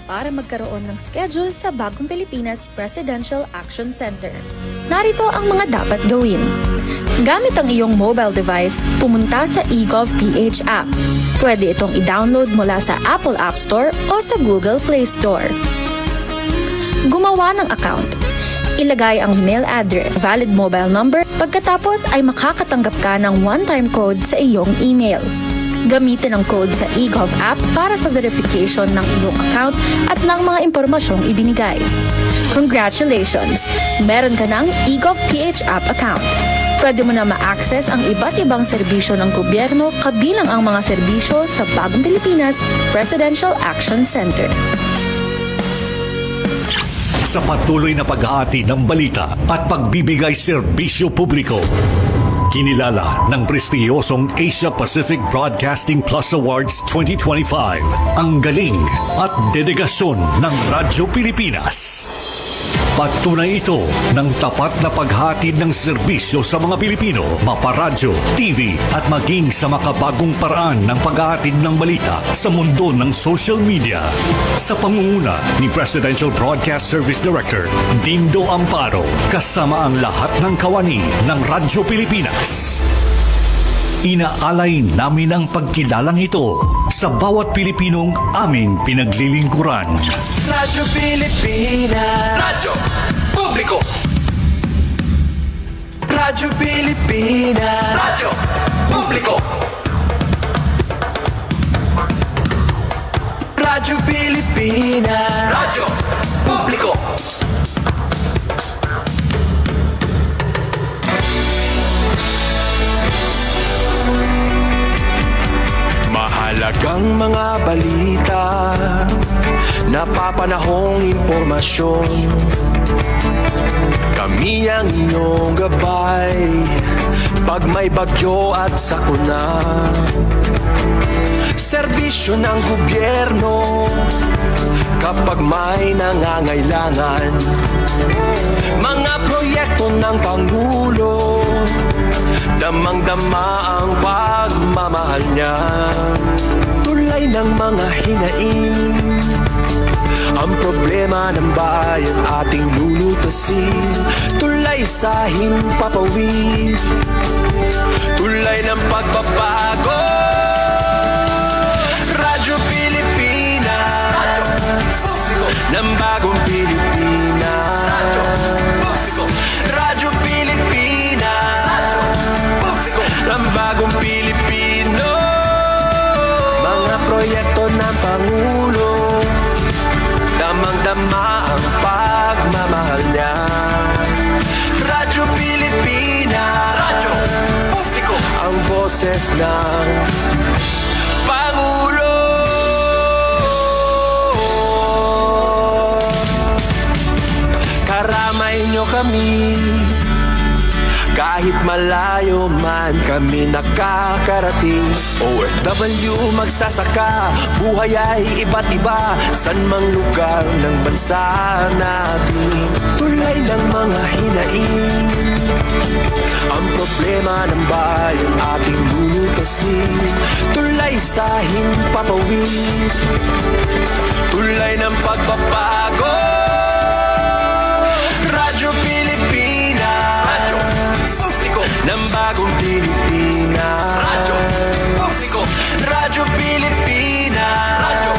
para magkaroon ng schedule sa Bagong Pilipinas Presidential Action Center. Narito ang mga dapat gawin. Gamit ang iyong mobile device, pumunta sa eGovPH app. Pwede itong i-download mula sa Apple App Store o sa Google Play Store. Gumawa ng account. Ilagay ang email address, valid mobile number, pagkatapos ay makakatanggap ka ng one-time code sa iyong email. Gamitin ang code sa eGov app para sa verification ng iyong account at ng mga impormasyong ibinigay. Congratulations! Meron ka ng eGovPH app account. Pwede mo na ma-access ang iba't ibang serbisyo ng gobyerno kabilang ang mga serbisyo sa Bagong Pilipinas Presidential Action Center. Sa patuloy na pag-aati ng balita at pagbibigay serbisyo publiko, kinilala ng prestiyosong Asia Pacific Broadcasting Plus Awards 2025 ang galing at dedikasyon ng Radyo Pilipinas. Patunay ito ng tapat na paghatid ng serbisyo sa mga Pilipino, maparadyo, TV at maging sa makabagong paraan ng paghatid ng balita sa mundo ng social media. Sa pangunguna ni Presidential Broadcast Service Director Dindo Amparo, kasama ang lahat ng kawani ng Radyo Pilipinas. Inaalay namin ang pagkilalang ito sa bawat Pilipinong aming pinaglilingkuran. Radyo Pilipinas, Radyo Publiko! Radyo Pilipinas, Radyo Publiko! Radyo Pilipinas, Radyo Publiko! mahalagang mga balita, napapanahong impormasyon. Kami ang inyong gabay pag may bagyo at sakuna. Serbisyo ng gobyerno kapag may nangangailangan. Mga proyekto ng Pangulo, damang-dama ang pagmamahal niya. Tulay ng mga hinaing, ang problema ng bayan ating lulutasin. Tulay sa himpapawid, tulay ng pagbabago. Radyo Pilipinas, ng bagong Pilipinas. Radyo Pilipinas, ng bagong Pilipino. Mga proyekto ng Pangulo, damang-dama ang pagmamahal niya. Radyo Pilipinas, Radyo Publiko, ang boses ng Pangulo. Karamay nyo kami, kahit malayo man kami nakakarating. OFW magsasaka, buhay ay iba't iba, san mang lugar ng bansa natin. Tulay ng mga hinaing, ang problema ng bayan ating lulutasin. Tulay sa himpapawid, tulay ng pagbabago. Radyo Pilipinas, Radyo Publiko, ng bagong Pilipinas. Radyo Publiko, Radyo Pilipinas, Radyo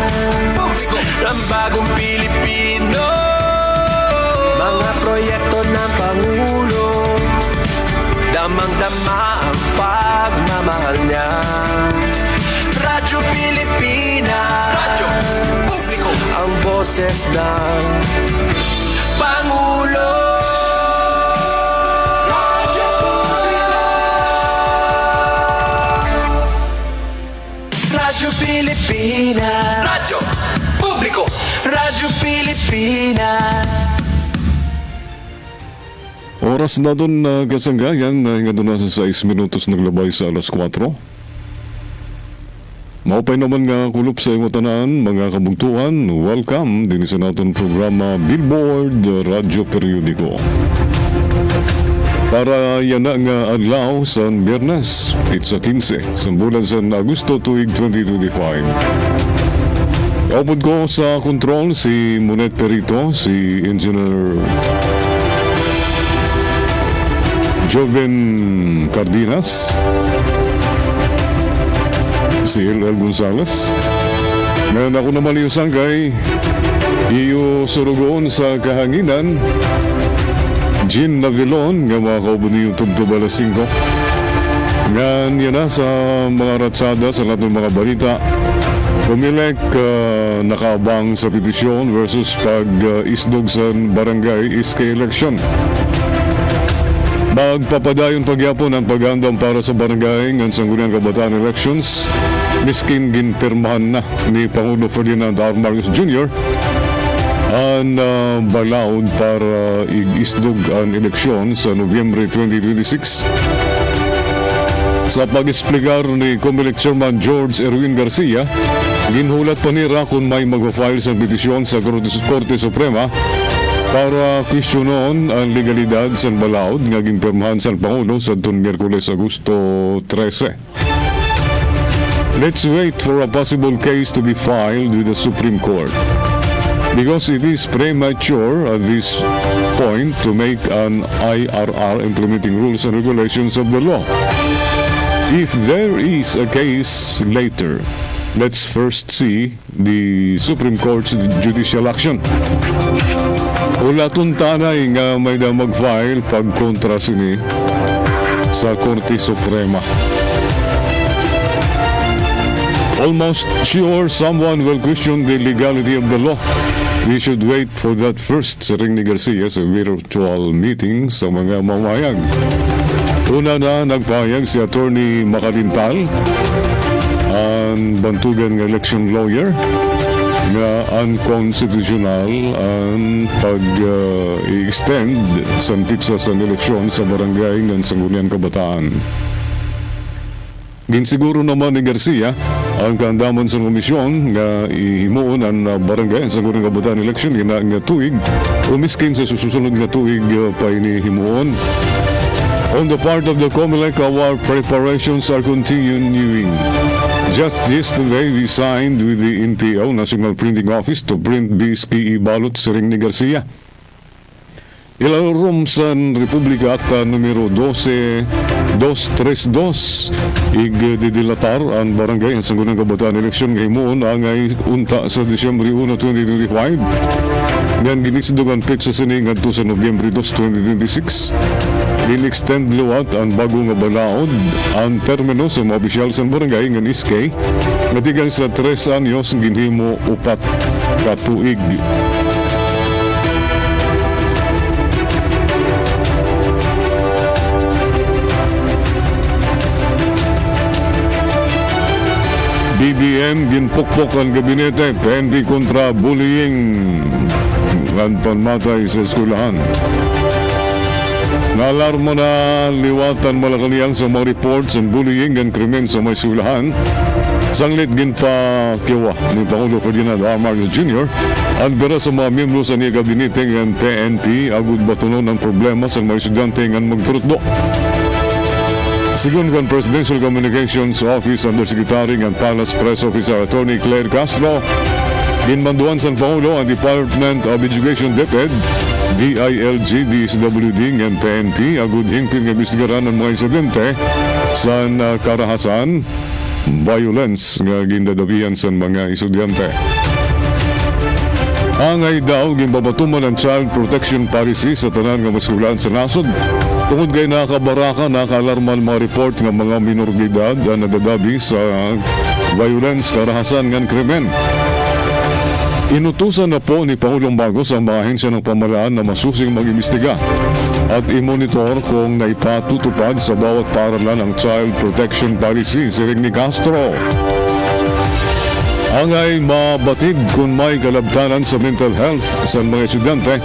Publiko, ng bagong Pilipino. Mga proyekto ng Pangulo, damang-dama ang pagmamahal niya. Radyo Pilipinas, Radyo Publiko, ang boses ng Pangulo. Radyo Pilipinas, Radyo Publiko! Radyo Pilipinas. Oras na doon na kasanggayan na hingga doon na sa 6 minutos naglabay sa alas 4. Maupay naman nga kulop sa iyong tanan, mga kabugtuhan, welcome din sa natin programa Billboard Radyo Periodiko. Para yan na nga adlaw sa Biyernes, pizza 15, sa bulan sa Agosto tuig 2025. Kaupod ko sa control si Monet Perito, si Engineer Joven Cardenas, si LL Gonzales. Ngayon ako naman yung sangkay, iyo surugoon sa kahanginan, Jean Navilon, nga mga kaupod ni YouTube to balas 5. Ngayon yan na sa mga ratsada, sa lahat ng mga balita. Pumilek nakaabang sa petisyon versus pag-isdog sa barangay SK election. Magpapadayon pagyapon ang paghandam para sa barangay ng Sangguniang Kabataan elections. Miskin ginpirmahan na ni Pangulo Ferdinand R. Marcos Jr. ang balaod para i-isdog ang eleksyon sa Nobyembre 2026. Sa pag-explicar ni Comelec Chairman George Erwin Garcia, ginhulat pa nila kung may mag-file sa petisyon sa Korte Suprema para questionon ang legalidad sa balaod nga ginpirmahan sa Pangulo sa Miyerkules, Agosto 13. Let's wait for a possible case to be filed with the Supreme Court because it is premature at this point to make an IRR implementing rules and regulations of the law. If there is a case later, let's first see the Supreme Court's judicial action. Ulatun tanay nga may na mag-file pag-kontra sini sa Korte Suprema. Almost sure someone will question the legality of the law. We should wait for that first, saring ni Garcia sa virtual meeting sa mga mamayag. Una na nagpahayag si Attorney Makalintal, ang bantugan ng election lawyer, nga unconstitutional ang pag-extend sa pizza sa eleksyon sa barangay ng Sangguniang Kabataan. Ginsiguro naman ni Garcia ang kaandaman sa komisyon nga ihimuon ang barangay sa Sangguniang Kabataan election nga tuig o miskin sa susunod nga tuig pa inihimuon. On the part of the Comelec, our preparations are continuing. Just yesterday, we signed with the NPO, National Printing Office, to print BSKE ballots, saring ni Garcia. Ilarom sa Republika Acta numero 12232 igdidilatar ang barangay ang Sangguniang Kabataan eleksyon ngayon ang ay unta sa Disyembre 1, 2025. Ngayon ginisidog ang petsa sini ngadto sa Nobyembre 2, 2026. In-extend luwat ang bagong balaod ang termino sa mga opisyal sa barangay ng SK natigang sa 3 anyos ginhimo 4 katuig. BBM ginpukpok ang gabinete PNP kontra bullying ang panmatay sa eskulahan. Naalarma na liwatan Malacanang sa mga reports ng bullying and krimen sa may eskwelahan. Sanglit ginpa kiwa ni Pangulo Ferdinand R. Marcos Jr. ang bera sa mga miyembro sa niya gabinete ng PNP agud batunon ang problema sa mga estudyante ng magturutdo. Sigun kan Presidential Communications Office Undersecretary ng Palace Press Officer Attorney Claire Castro, ginmanduan sa Pangulo ang Department of Education DepEd, DILG, DSWD ng PNP agud hingpin nga bisigaran ng mga insidente sa karahasan, violence nga gindadabihan sa mga estudyante. Angay daw gimbabatuman ang Child Protection Policy sa tanan nga eskwelahan sa nasod. Tungod kay nakabaraka, nakaalarman mga report ng mga minor de edad na nadadabi sa violence, karahasan ng krimen. Inutusan na po ni Pangulong Marcos ang mga ahensya ng pamahalaan na masusing mag-imbestiga at i-monitor kung naipatutupad sa bawat paaralan ang Child Protection Policy, siring ni Castro. Angay mabatid kung may kalabtanan sa mental health sa mga estudyante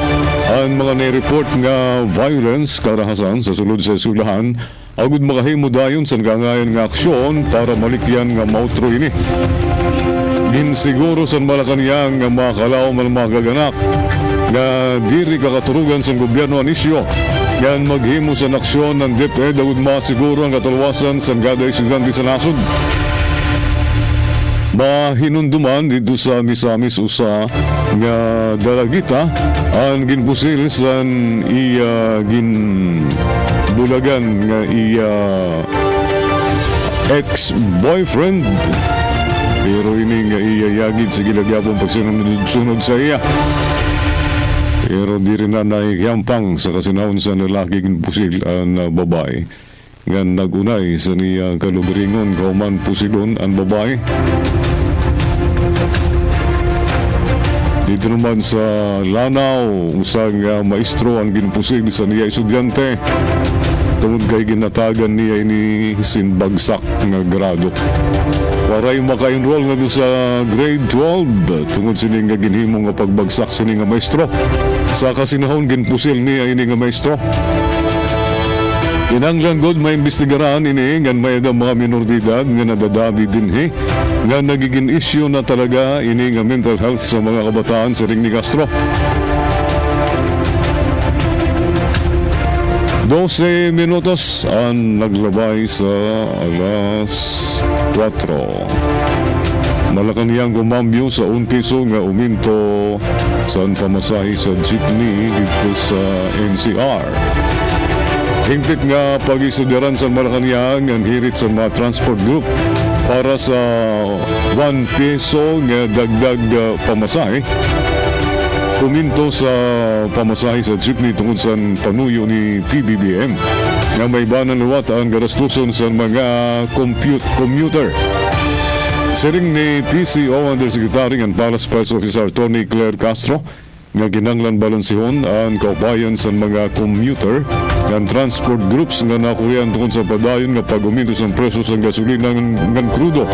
ang mga nai-report nga violence, karahasan sa sulod sa eskwelahan agud makahimo dayon sa ngangayon nga aksyon para malikyan nga mautro ini. Ginsiguro sa Malacanang nga makalaw man mga kaganak nga diri kakaturugan sa gobyerno anisyo yan maghimo sa aksyon ng DepEd agud masiguro ang katulwasan sa kada estudyante sa nasod. mahinunduman dito sa Misamis usa nga dalagita ang ginpusil san iya ginbulagan nga iya ex-boyfriend, pero ini nga iya yagid sa gilagyapong pagsunod sa iya. Pero di rin na naikiyampang sa kasinahon sa lalaki ginpusil ang babae nga nagunay sa niya kalubringon kauman pusilon ang babae. Dito naman sa Lanao, usang maestro ang ginpusil sa niya estudyante tungod kay ginatagan niya ini sinbagsak nga grado. Waray maka-enroll nga doon sa grade 12 tungod sini nga ginhimo nga pagbagsak sini nga maestro. Sa kasinahon ginpusil niya ini nga maestro. Inanglan god may imbestigaran ini nga may mga minor de edad nga nadadabi dinhi nga nagiging issue na talaga ini nga mental health sa mga kabataan sa ring ni Castro. 12 minutos ang naglabay sa alas 4. Malacanang gumambyo sa 1 piso nga uminto sa pamasahe sa jeepney dito sa NCR. Hingpit nga pag-isudyaran sa Malacanang ang hirit sa mga transport group para sa 1 piso nga dagdag pamasahe. Puminto sa pamasahe sa jeepney tungkol sa panuyo ni PBBM nga may banang luwat ang garastuson sa mga commuter. Siring ni PCO Undersecretary and Palace Press Officer Tony Claire Castro nga ginanglan balansihon ang kaubayan sa mga commuter ng transport groups nga nakuyan tungkol sa padayon nga pag-uminto sa preso sa gasolina ng krudo.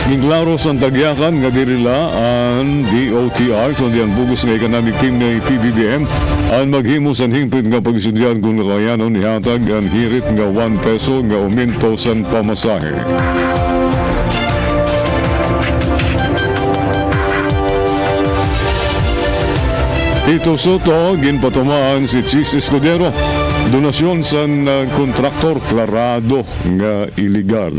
Ginglaro sa tagyakan nga dirila ang DOTR kundi ang bugos nga economic team ng PBBM ang maghimo sa hingpit nga pag-isudyan kung nakayanon ihatag ang hirit nga 1 peso nga uminto sa pamasahe. Tito Soto, ginpatumaan si Chis Escudero. Donasyon sa kontraktor klarado nga illegal.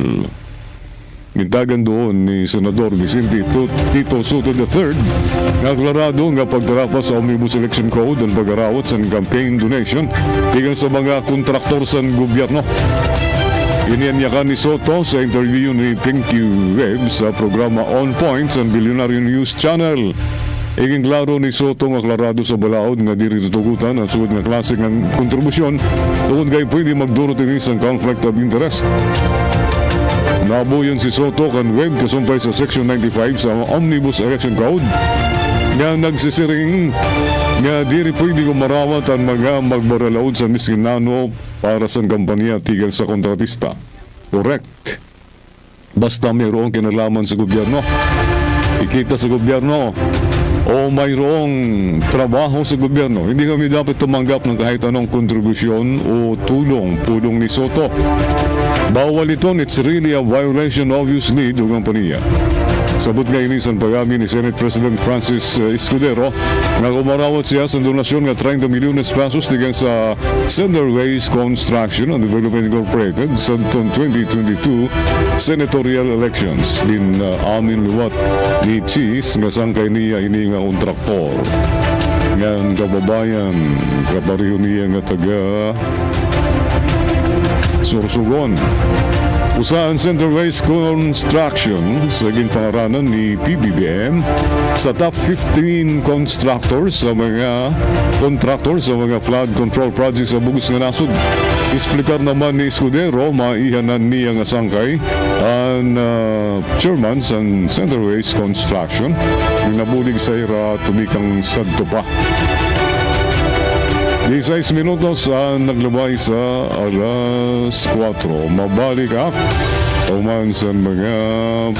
Gintagan doon ni Senador Vicente Tito Soto III nga klarado nga pagtarapas sa Omnibus Election Code ang pag-arawat sa campaign donation tigang sa mga kontraktor sa gobyerno. Inianyakan ni Soto sa interview ni Pinky Webb sa programa On Point sa Billionaire News Channel. Iging klaro ni Soto nga klarado sa balaod nga diri tutugutan ang suod nga klase ng kontribusyon tungod kay pwede magdurot ini sa conflict of interest. Nabuyon si Soto kan Web kasumpay sa Section 95 sa Omnibus Election Code nga nagsisiring nga diri pwede marawat ang mga magbaralaod sa miskinano para sa kampanya tigil sa kontratista. Correct. Basta mayroong kinalaman sa gobyerno, ikita sa gobyerno, o mayroong trabaho sa gobyerno, hindi kami dapat tumanggap ng kahit anong kontribusyon o tulong ni Soto. Bawal ito, it's really a violation obviously ng kampanya. Sabot nga inisan pagami ni Senate President Francis Escudero nga umarawat siya sa donasyon nga 30 milyones pesos tigang sa Centerways Construction and Development Incorporated sa 2022 senatorial elections. Din amin luwat ni Cheese nga sangkay niya ini nga kontraktor. Nga kababayan, kapariho niya nga taga Sorsogon. Usahan Centerways Construction sa ginpangaranan ni PBBM sa top 15 contractors sa mga flood control projects sa Bugos nga nasod. Isplikar naman ni Escudero, maihanan niya nga sangkay ang chairman sa Centerways Construction. Nabulig sa ira tumikang sadto pa. 16 minutos ang naglabay sa alas 4. Mabalik uman sa mga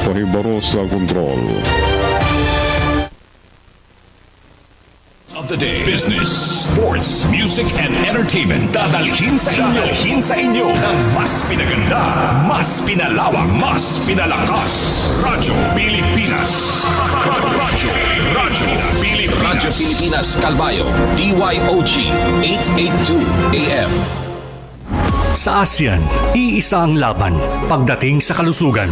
pahibaro sa kontrol. Of the day, business, sports, music, and entertainment. Dadalhin sa inyo ng mas pinaganda, mas pinalawak, mas pinalakas. Radyo Pilipinas. Radyo Pilipinas Calbayo, DYOG 882 AM. Sa ASEAN, iisa ang laban pagdating sa kalusugan.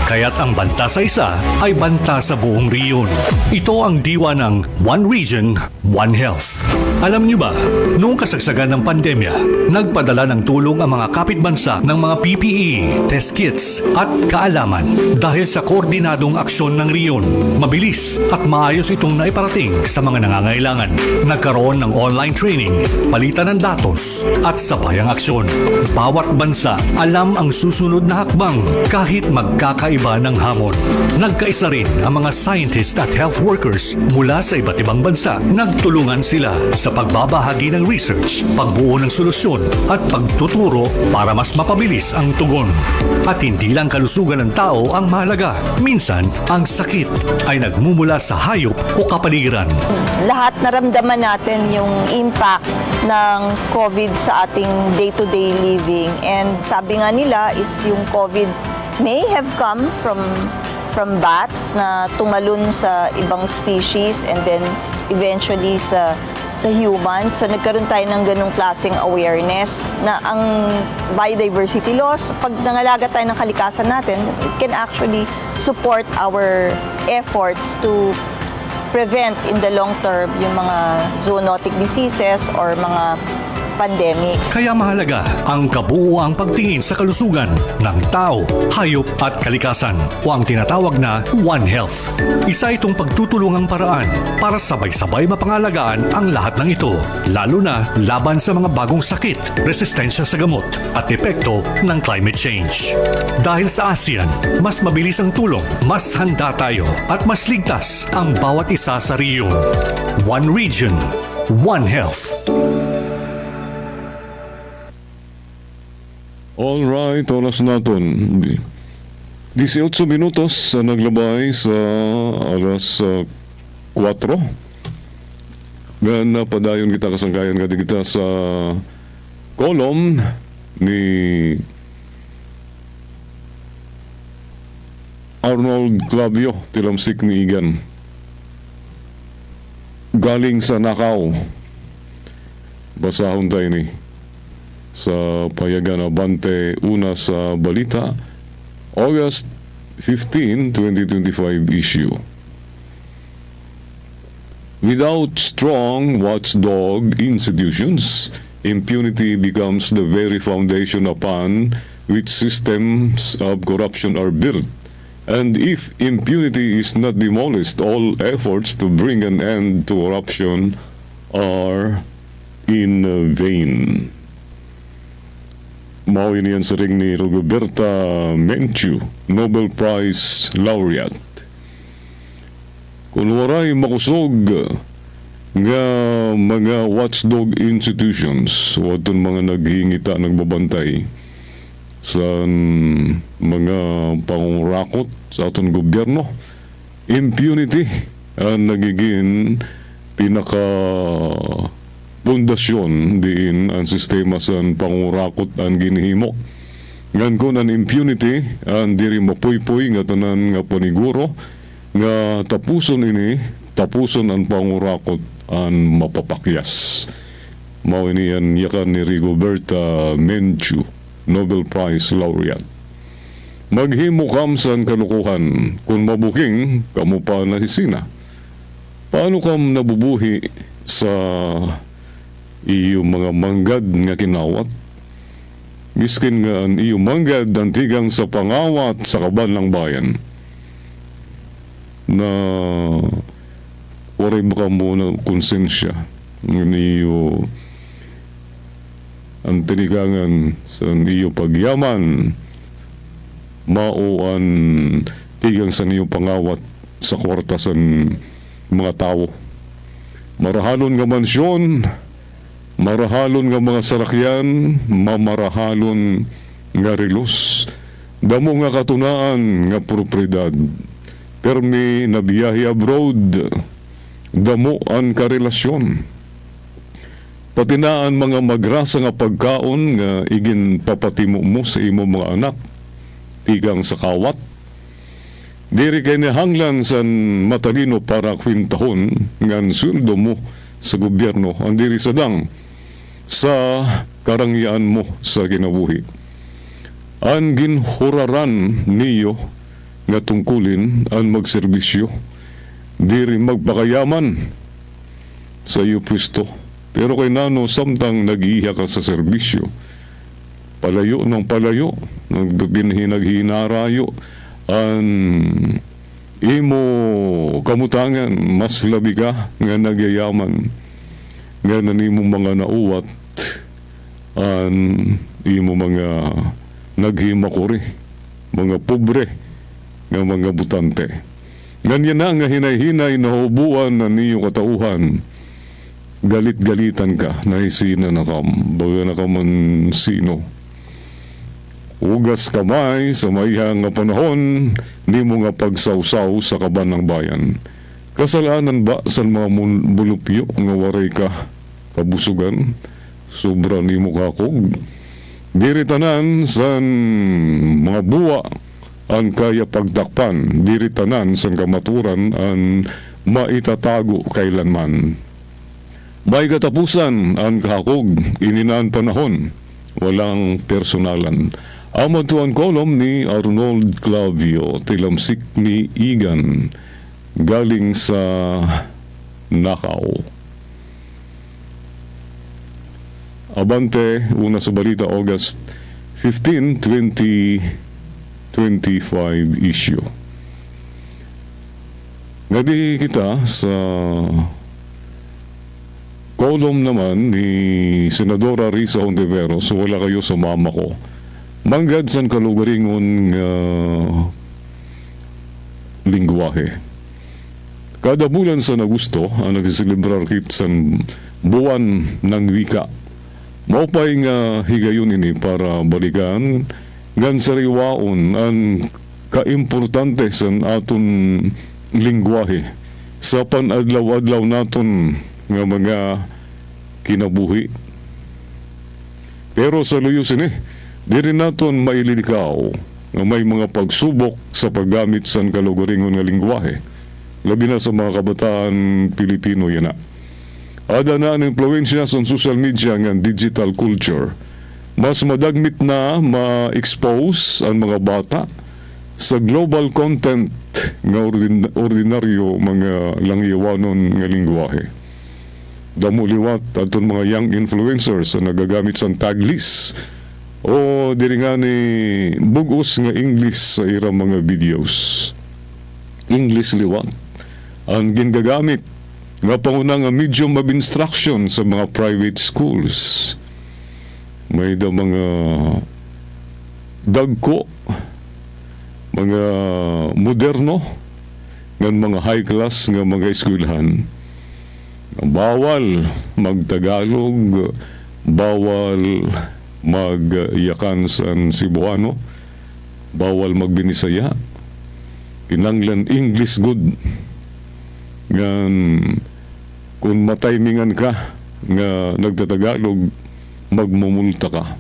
Kaya't ang banta sa isa ay banta sa buong riyon. Ito ang diwa ng One Region, One Health. Alam niyo ba, noong kasagsagan ng pandemya, nagpadala ng tulong ang mga kapitbansa ng mga PPE, test kits at kaalaman. Dahil sa koordinadong aksyon ng riyon, mabilis at maayos itong naiparating sa mga nangangailangan. Nagkaroon ng online training, palitan ng datos at sabayang aksyon. Bawat bansa alam ang susunod na hakbang kahit magkakaiba ng hamon. Nagkaisa rin ang mga scientists at health workers mula sa iba't ibang bansa. Nagtulungan sila sa pagbabahagi ng research, pagbuo ng solusyon at pagtuturo para mas mapabilis ang tugon. At hindi lang kalusugan ng tao ang mahalaga. Minsan, ang sakit ay nagmumula sa hayop o kapaligiran. Lahat naramdaman natin yung impact ng COVID sa ating day-to-day living. And sabi nga nila is yung COVID may have come from bats na tumalon sa ibang species and then eventually sa humans. So nagkaroon tayo ng ganung klaseng awareness na ang biodiversity loss, pag nangalaga tayo ng kalikasan natin, it can actually support our efforts to prevent in the long term yung mga zoonotic diseases or mga pandemic. Kaya mahalaga ang kabuuang pagtingin sa kalusugan ng tao, hayop at kalikasan o ang tinatawag na One Health. Isa itong pagtutulungang paraan para sabay-sabay mapangalagaan ang lahat ng ito, lalo na laban sa mga bagong sakit, resistensya sa gamot at epekto ng climate change. Dahil sa ASEAN, mas mabilis ang tulong, mas handa tayo at mas ligtas ang bawat isa sa riyon. One Region, One Health. Alright, oras natin. 18 minutos na naglabay sa alas 4. Ngayon na padayon kita kasangkayan kita sa kolom ni Arnold Clavio, tilamsik ni Igan. Galing sa Nakaw. Basahon tayo ni sa payagan Abante una sa balita, August 15, 2025 issue. Without strong watchdog institutions, impunity becomes the very foundation upon which systems of corruption are built. And if impunity is not demolished, all efforts to bring an end to corruption are in vain. Mao ini ang saring ni Roberta Menchu, Nobel Prize laureate. Kung waray makusog nga mga watchdog institutions, waton mga naghingita, nagbabantay sa mga pangurakot sa aton gobyerno, impunity ang nagiging pinaka pundasyon diin ang sistema sa pangurakot ang ginihimo. Ngan kun ang impunity ang diri mapuy-puy nga tanan nga paniguro nga tapuson ang pangurakot ang mapapakyas. Mao ini ang yakan ni Rigoberta Menchu, Nobel Prize laureate. Maghimo kam sa kalukuhan kung mabuking kamo pa nahisina. Paano kam nabubuhi sa iyo mga manggad nga kinawat? Giskin nga ang iyo manggad ang tigang sa pangawat sa kaban ng bayan na waray baka muna konsensya ng iyo ang tinigangan sa iyo pagyaman mauan tigang sa iyo pangawat sa kwarta sa mga tao. Marahalon nga mansyon, marahalon nga mga sarakyan, mamarahalon nga relos, damo nga katunaan nga propriedad, permi na biyahe abroad, damo ang karelasyon. Patinaan mga magrasa nga pagkaon nga igin papatimo mo sa imo mga anak, tigang sa kawat. Diri kay nahanglan sa matalino para kwintahon nga sweldo mo sa gobyerno ang diri sadang sa karangyaan mo sa kinabuhi. Ang ginhuraran niyo nga tungkulin ang magserbisyo, diri magpakayaman sa iyo pwesto. Pero kay nano samtang nag-iiya ka sa serbisyo, palayo ng palayo, naghinarayo, ang imo kamutangan, mas labi ka nga nagyayaman, nga nanimo mga nauwat, ang imo mga naghimakuri, mga pobre, nga mga butante. Ganyan na nga hinay-hinay na hubuan na niyo katauhan, galit-galitan ka, nahisina na kam, baga na ka man sino. Ugas kamay sa mayhang nga panahon, ni mo nga pagsawsaw sa kaban ng bayan. Kasalanan ba sa mga bulupyo nga waray ka kabusugan? Sobra ni mo kakog. Diri tanan sa mga buwa ang kaya pagtakpan. Diri tanan sa kamaturan ang maitatago kailanman. May katapusan ang kakog, ininaan panahon, walang personalan. Amad to ang kolom ni Arnold Clavio, tilamsik ni Igan, galing sa Nakaw. Abante, una sa balita, August 15, 2025 issue. Ngadi kita sa kolom naman ni Senadora Risa Ontiveros, wala kayo sa mama ko. Manggad san kalugaringon lingwahe. Kada bulan sa Agosto, ang nagsilibrar kit sa buwan ng wika. Maupay nga higayon ini para balikan gan sariwaon ang kaimportante sa aton lingwahe sa panadlaw-adlaw naton nga mga kinabuhi. Pero sa luyusin diri naton maililikaw nga may mga pagsubok sa paggamit sa kalugaringon nga lingwahe, labi na sa mga kabataan Pilipino yan na. Ada na ang influensya sa social media nga digital culture. Mas madagmit na ma-expose ang mga bata sa global content nga ordinaryo mga langyawanon nga lingwahe. Damuliwat atong mga young influencers na nagagamit sa taglist o diri nga ni bugos nga English sa irang mga videos. English liwat ang ginagamit nga panguna nga medium of instruction sa mga private schools. May da mga dagko, mga moderno, nga mga high class nga mga eskwelahan. Bawal magtagalog, bawal magyakan sa Cebuano, bawal magbinisaya, kinanglan English good. Ngan kung matimingan ka nga nagtatagalog, magmumulta ka.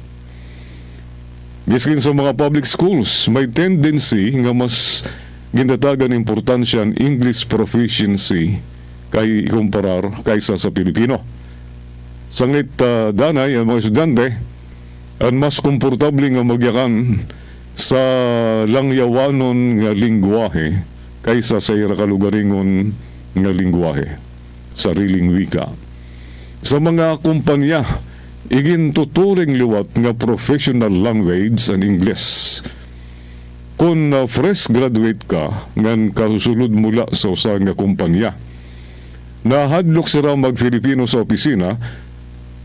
Miskin sa mga public schools, may tendency nga mas ginatagan importansya ang English proficiency kay ikumparar kaysa sa Pilipino. Sanglit danay ang mga estudyante ang mas komportable nga magyakan sa langyawanon nga lingwahe kaysa sa irakalugaringon nga lingwahe, sariling wika. Sa mga kumpanya, igin tuturing liwat nga professional language ang Ingles. Kung fresh graduate ka, ngan kasulod mula sa usa nga kumpanya, nahadlok sila mag-Filipino sa opisina,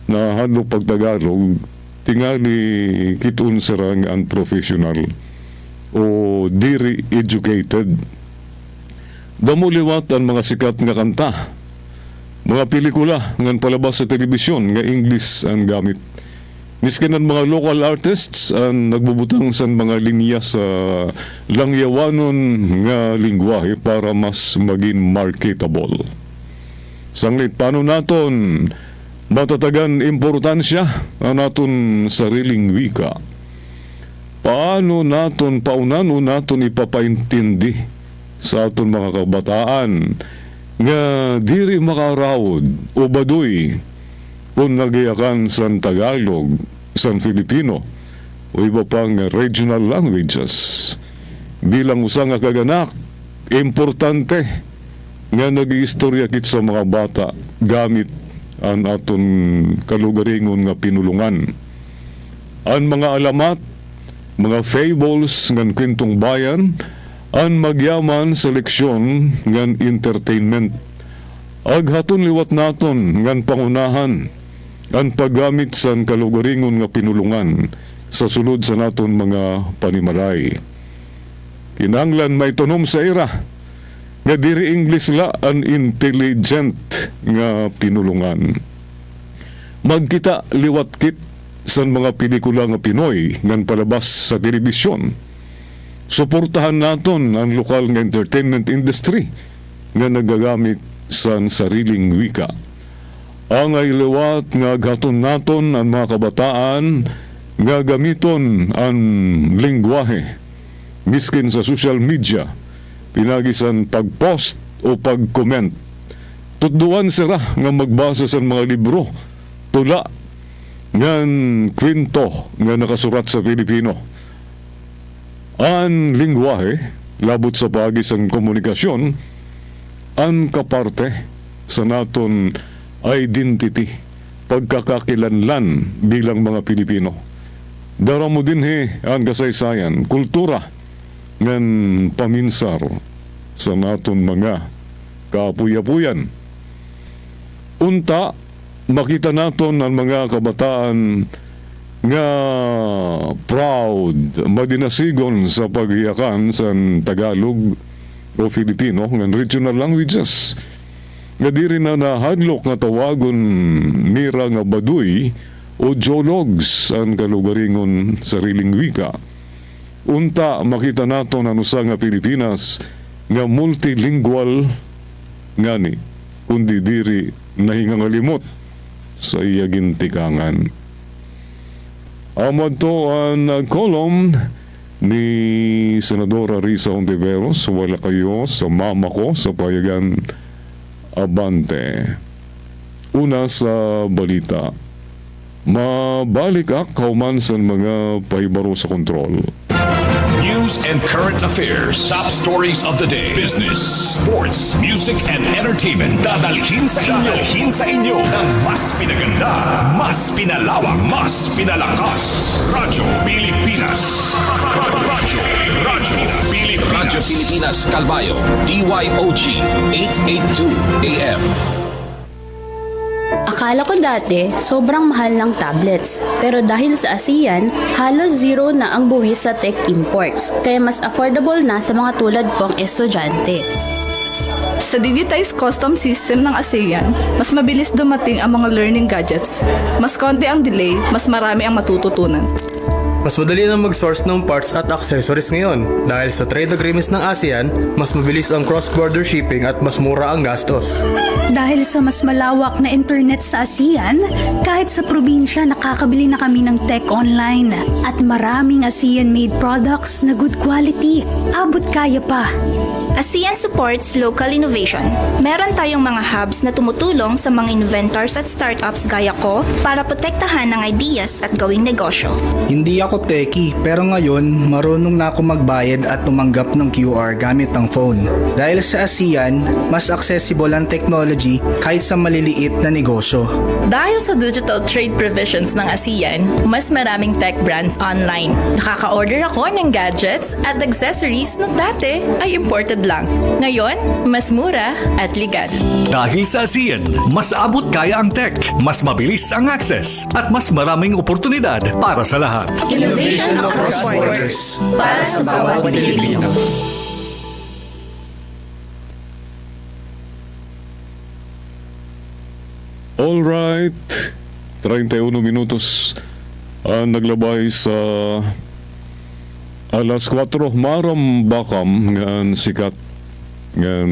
nahadlok pag-Tagalog, tingali kitun sila nga unprofessional o diri educated. Damuliwat ang mga sikat nga kanta, mga pelikula nga palabas sa telebisyon nga English ang gamit. Miskin ang mga local artists ang nagbubutang sa mga linya sa langyawanon nga lingwahe para mas maging marketable. Sanglit, paano naton matatagan importansya ang naton sariling wika? Paano naton paunan naton ipapaintindi sa aton mga kabataan nga diri makarawod o baduy kung nagyakan sa Tagalog, sa Filipino, o iba pang regional languages. Bilang usa nga kaganak, importante nga nag-iistorya kit sa mga bata gamit ang aton kalugaringon nga pinulungan. Ang mga alamat, mga fables ngan kwentong bayan, ang magyaman sa leksyon ngan entertainment. Aghaton liwat naton ngan pangunahan ang paggamit sa kalugaringon nga pinulungan sa sulod sa naton mga panimalay. Kinanglan may tunom sa ira nga diri English la an intelligent nga pinulungan. Magkita liwat kit sa mga pelikula nga Pinoy ngan palabas sa telebisyon. Suportahan naton ang lokal nga entertainment industry nga nagagamit sa sariling wika. Ang ay liwat nga gaton naton ang mga kabataan nga gamiton ang lingwahe miskin sa social media pinagisan pag-post o pag-comment. Tudduan sila nga magbasa sa mga libro, tula, ngan kwento nga nakasurat sa Pilipino. Ang lingwahe, labot sa pagisan komunikasyon, ang kaparte sa naton identity, pagkakakilanlan bilang mga Pilipino. Dara mo din ang kasaysayan, kultura, ngan paminsar sa naton mga kapuyapuyan. Unta, makita naton ang mga kabataan nga proud, madinasigon sa paghiyakan sa Tagalog o Filipino ng regional languages. Nga diri na nahadlok nga tawagon mira nga baduy o geologs ang kalugaringon sariling wika. Unta makita naton ang usa nga Pilipinas nga multilingual ngani kundi diri nahingangalimot sa iya gintikangan. Amad to ang kolom ni Senadora Risa Ontiveros, wala kayo sa mama ko sa payagan Abante. Una sa balita, mabalik kauman sa mga pahibaro sa kontrol. News and current affairs. Top stories of the day. Business, sports, music, and entertainment. Dadalhin sa inyo ng mas pinaganda, mas pinalawak, mas pinalakas. Radyo Pilipinas. Radyo Pilipinas Calbayo. DYOG 882 AM. Akala ko dati, sobrang mahal ng tablets. Pero dahil sa ASEAN, halos zero na ang buwis sa tech imports. Kaya mas affordable na sa mga tulad kong estudyante. Sa digitized custom system ng ASEAN, mas mabilis dumating ang mga learning gadgets. Mas konti ang delay, mas marami ang matututunan. Mas madali na mag-source ng parts at accessories ngayon. Dahil sa trade agreements ng ASEAN, mas mabilis ang cross-border shipping at mas mura ang gastos. Dahil sa mas malawak na internet sa ASEAN, kahit sa probinsya nakakabili na kami ng tech online. At maraming ASEAN-made products na good quality. Abot kaya pa. ASEAN supports local innovation. Meron tayong mga hubs na tumutulong sa mga inventors at startups gaya ko para protektahan ang ideas at gawing negosyo. Hindi ako techie, pero ngayon marunong na ako magbayad at tumanggap ng QR gamit ang phone. Dahil sa ASEAN, mas accessible ang technology kahit sa maliliit na negosyo. Dahil sa digital trade provisions ng ASEAN, mas maraming tech brands online. Nakaka-order ako ng gadgets at accessories na dati ay imported lang. Ngayon, mas mura at legal. Dahil sa ASEAN, mas abot kaya ang tech, mas mabilis ang access, at mas maraming oportunidad para sa lahat. Innovation across borders para sa bawat Pilipino. Alright, 31 minutos ang naglabay sa alas 4 maram bakam nga ang sikat nga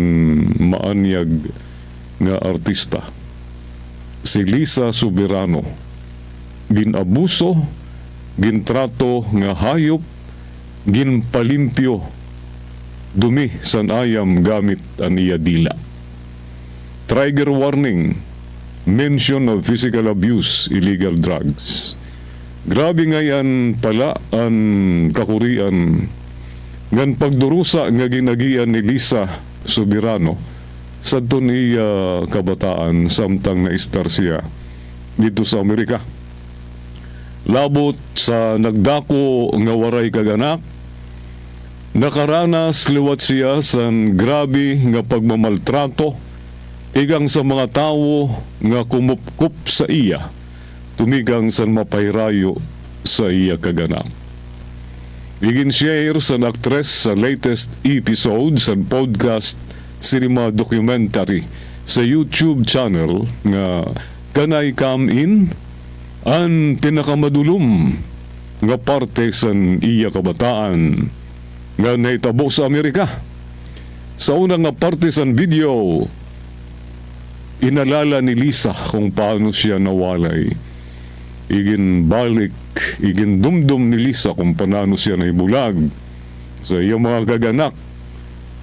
maanyag nga artista si Lisa Soberano ginabuso, gintrato nga hayop, ginpalimpyo dumi san ayam gamit ang iya dila. Trigger warning mention of physical abuse, illegal drugs. Grabe nga yan pala ang kakurian ngan pagdurusa nga ginagian ni Lisa Soberano sa tuniya kabataan samtang na-istar siya dito sa Amerika. Labot sa nagdako nga waray kaganak, nakaranas liwat siya sa grabe nga pagmamaltrato igang sa mga tao nga kumupkup sa iya, tumigang sa mapayrayo sa iya kaganak. Igin-share sa actress sa latest episode sa podcast cinema documentary sa YouTube channel nga Kanay Come In, ang pinakamadulom nga parte sa iya kabataan nga naitabo sa Amerika. Sa unang nga parte sa video, inalala ni Lisa kung paano siya nawalay. Igin balik, igin dumdum ni Lisa kung paano siya naibulag sa iyang mga kaganak.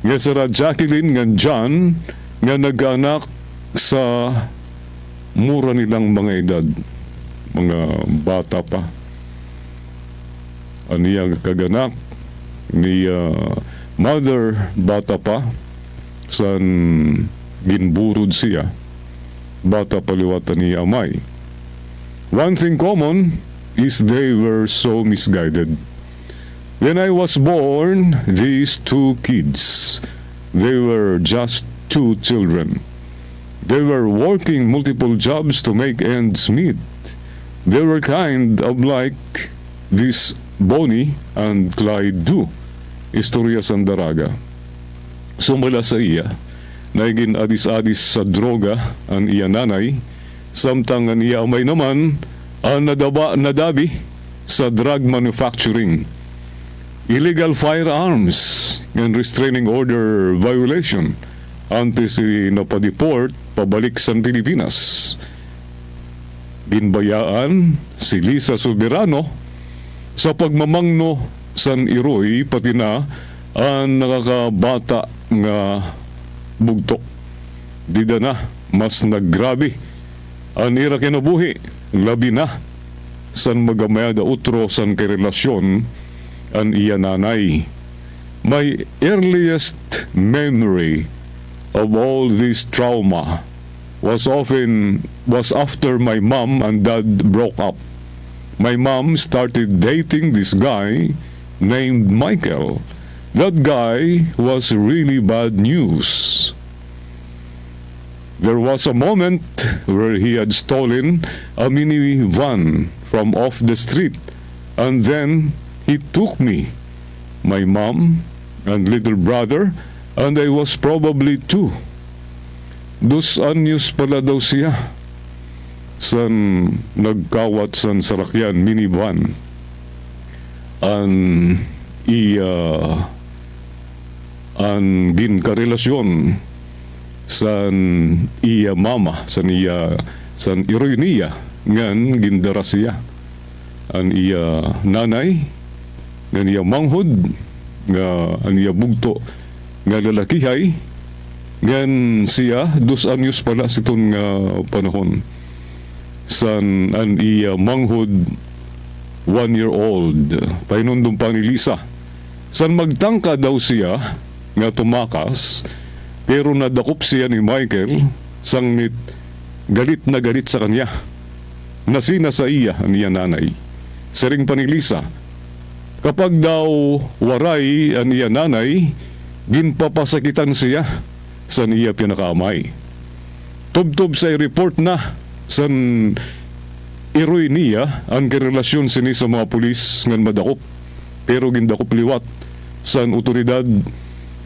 Nga sara Jacqueline nga John nga naganak sa mura nilang mga edad, mga bata pa. Aniyang kaganak ni mother bata pa san ginburod siya, bata paliwatan ni amay. One thing common is they were so misguided. When I was born, these two kids, they were just two children. They were working multiple jobs to make ends meet. They were kind of like this Bonnie and Clyde do. Istorya Sandaraga. Sumala sa iya, naigin adis-adis sa droga ang iya nanay, samtang ang iya amay naman ang nadabi sa drug manufacturing, illegal firearms and restraining order violation antes si napadeport pabalik sa Pilipinas. Ginbayaan si Lisa Soberano sa pagmamangno san iroy pati na ang nakakabata nga bugto. Dida na mas naggrabe ang ira kinabuhi, labi na san magamaya da utro san karelasyon ang iya nanay. My earliest memory of all this trauma was after my mom and dad broke up. My mom started dating this guy named Michael. That guy was really bad news. There was a moment where he had stolen a minivan from off the street, and then he took me, my mom, and little brother, and I was probably 2. 2 anyos pala daw siya. San nagkawat san sarakyan minivan. Ang ginkarelasyon san iya mama, san iroy niya ngan gindara siya. Ang iya nanay, ngan iya manghod, nga ang iya bugto, nga lalakihay, ngan siya, 2 anyos pala siton nga panahon. San ang iya manghod, 1-year-old, painundong pa ni Lisa. San magtangka daw siya, nga tumakas, pero nadakop siya ni Michael, sangit galit na galit sa kanya. Nasina sa iya ang iya nanay. Sering pa ni Lisa, kapag daw waray ang iya nanay, ginpapasakitan siya sa iya pinakamay. Tubtob sa report na san iroy niya ang karelasyon sini sa mga pulis ngan madakop, pero gindakop liwat san otoridad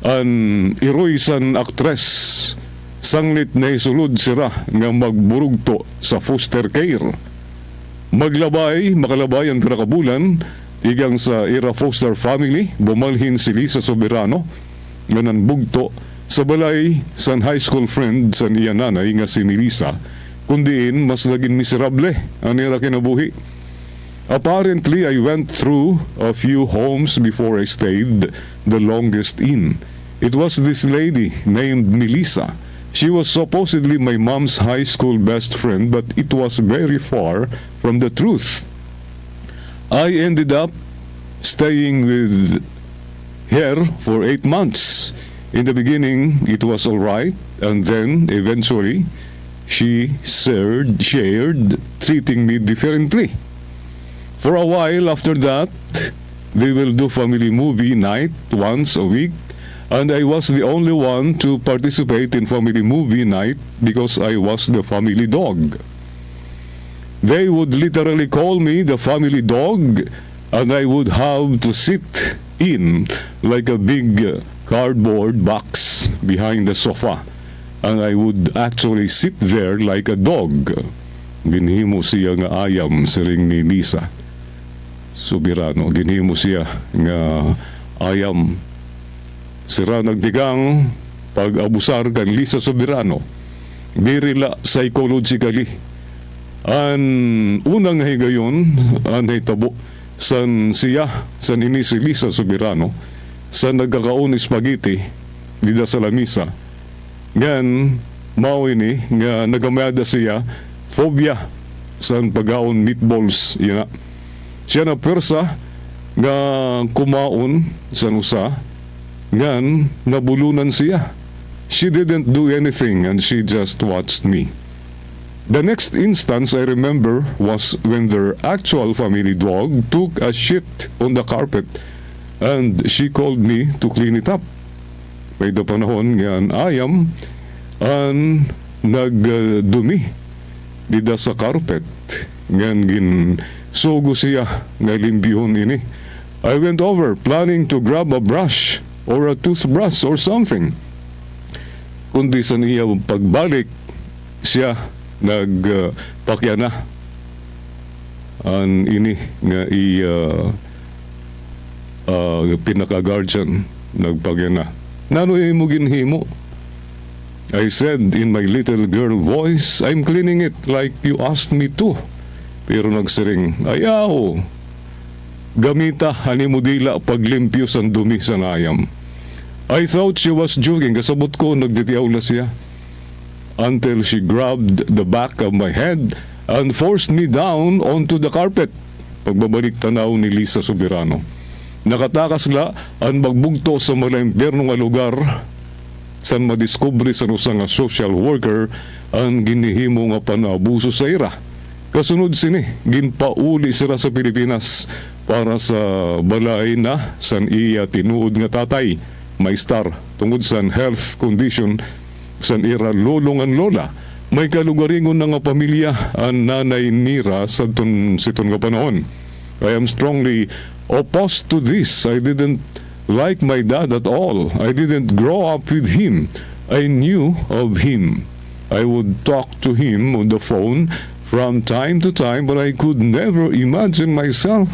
ang iroy san aktres sanglit na isulod sira nga magburugto sa foster care. Makalabay ang pinakabulan tigang sa Ira Foster Family, bumalhin si Lisa Soberano nga nanbugto sa balay san high school friend san iya nanay nga si Melissa, kundiin mas naging miserable ang ira kinabuhi. Apparently, I went through a few homes before I stayed the longest in. It was this lady named Melissa She was supposedly my mom's high school best friend, but it was very far from the truth. I ended up staying with her for 8 months. In the beginning, it was all right, and then eventually, she shared treating me differently. For a while after that, they will do family movie night once a week, and I was the only one to participate in family movie night because I was the family dog. They would literally call me the family dog, and I would have to sit in like a big cardboard box behind the sofa, and I would actually sit there like a dog. Ginhimo siya nga ayam siring ni Lisa Subirano. Ginhimo siya nga ayam sira nagdigang pag-abusar kan Lisa Subirano. Dirila psychologically. An unang higayon, an hitabo san siya, san ini si Lisa Subirano, sa nagkakaon spaghetti dida sa lamisa. Ngan, mao ini nga nagamada siya phobia sa pagkaon meatballs. Yan na. Siya na persa nga kumaon sa usa, ngan nabulunan siya. She didn't do anything and she just watched me. The next instance I remember was when their actual family dog took a shit on the carpet and she called me to clean it up. May da panahon nga ang ayam ang nagdumi dida sa carpet. Ngan gin sugo siya nga limbihon ini. I went over planning to grab a brush or a toothbrush or something. Kundi sa niya pagbalik siya nagpakyana an ini nga pinaka-guardian nagpakyana. Nano mo ginhimo? I said in my little girl voice, I'm cleaning it like you asked me to. Pero nagsiring, ayaw. Gamita, hanimo dila paglimpyo sa dumi sa nayam. I thought she was joking. Kasabot ko, nagditiyaw na siya. Until she grabbed the back of my head and forced me down onto the carpet. Pagbabalik tanaw ni Lisa Subirano. Nakatakas la ang magbugto sa malaimpyerno nga lugar san madiskubre sa nusa nga social worker ang ginihimo nga panabuso sa ira. Kasunod sini, ginpauli sila sa Pilipinas para sa balay na san iya tinuod nga tatay, may star, tungod san health condition san ira lolong ang lola. May kalugaringon na nga pamilya ang nanay nira sa siton nga panahon. I am strongly opposed to this. I didn't like my dad at all. I didn't grow up with him. I knew of him. I would talk to him on the phone from time to time, but I could never imagine myself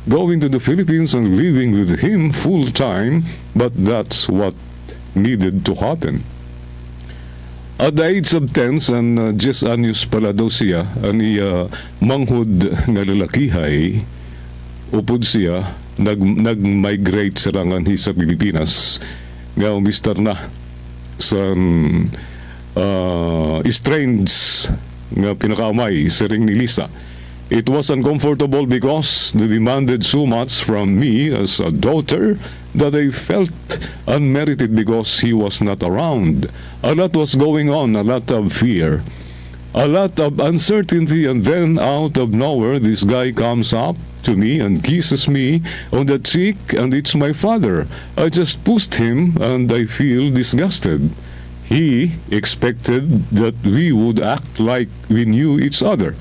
going to the Philippines and living with him full time, but that's what needed to happen. At the age of 10 and just anyos pala daw siya, ani manghud nga lalakihay, upod siya, nag-migrate sa rangan sa Pilipinas, nga umistar na sa strange nga pinakaamay sa ring ni Lisa. It was uncomfortable because they demanded so much from me as a daughter that I felt unmerited because he was not around. A lot was going on, a lot of fear, a lot of uncertainty, and then out of nowhere this guy comes up to me and kisses me on the cheek, and it's my father. I just pushed him and I feel disgusted. He expected that we would act like we knew each other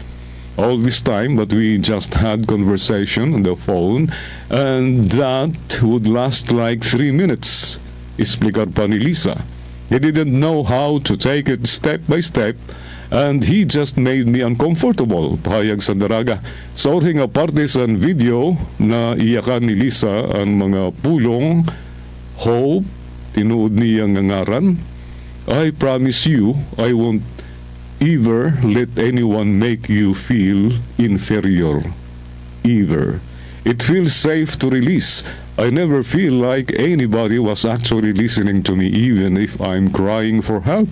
all this time, but we just had conversation on the phone, and that would last like 3 minutes. Explikar pa ni Lisa. He didn't know how to take it step by step, and he just made me uncomfortable. Pahayag sa daraga. Sa orhing partisan video na iyakan ni Lisa ang mga pulong, hope, tinuod niya nga ngaran, I promise you, I won't ever let anyone make you feel inferior. Ever. It feels safe to release. I never feel like anybody was actually listening to me, even if I'm crying for help.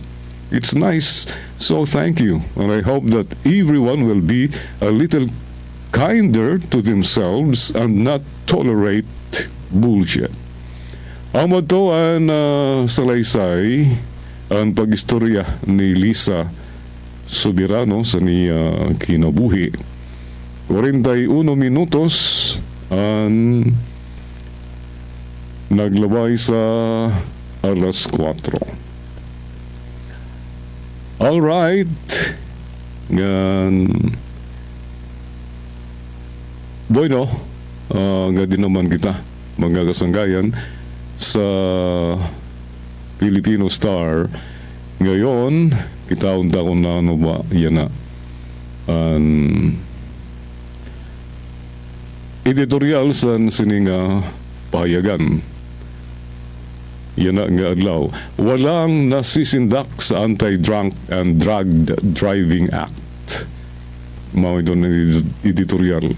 It's nice. So thank you. And I hope that everyone will be a little kinder to themselves and not tolerate bullshit. Amo to ang salaysay ang pag-istorya ni Lisa Soberano sa niya kinabuhi. 41 minutos ang naglabay sa alas 4. Alright. Gan bueno, nga din naman kita mga kasanggayan sa Filipino Star. Ngayon, itaon-taon na ano ba yan na editorial sa sininga pahayagan. Yan na nga adlaw. Walang nasisindak sa Anti-Drunk and Drugged Driving Act. Maway doon na editorial.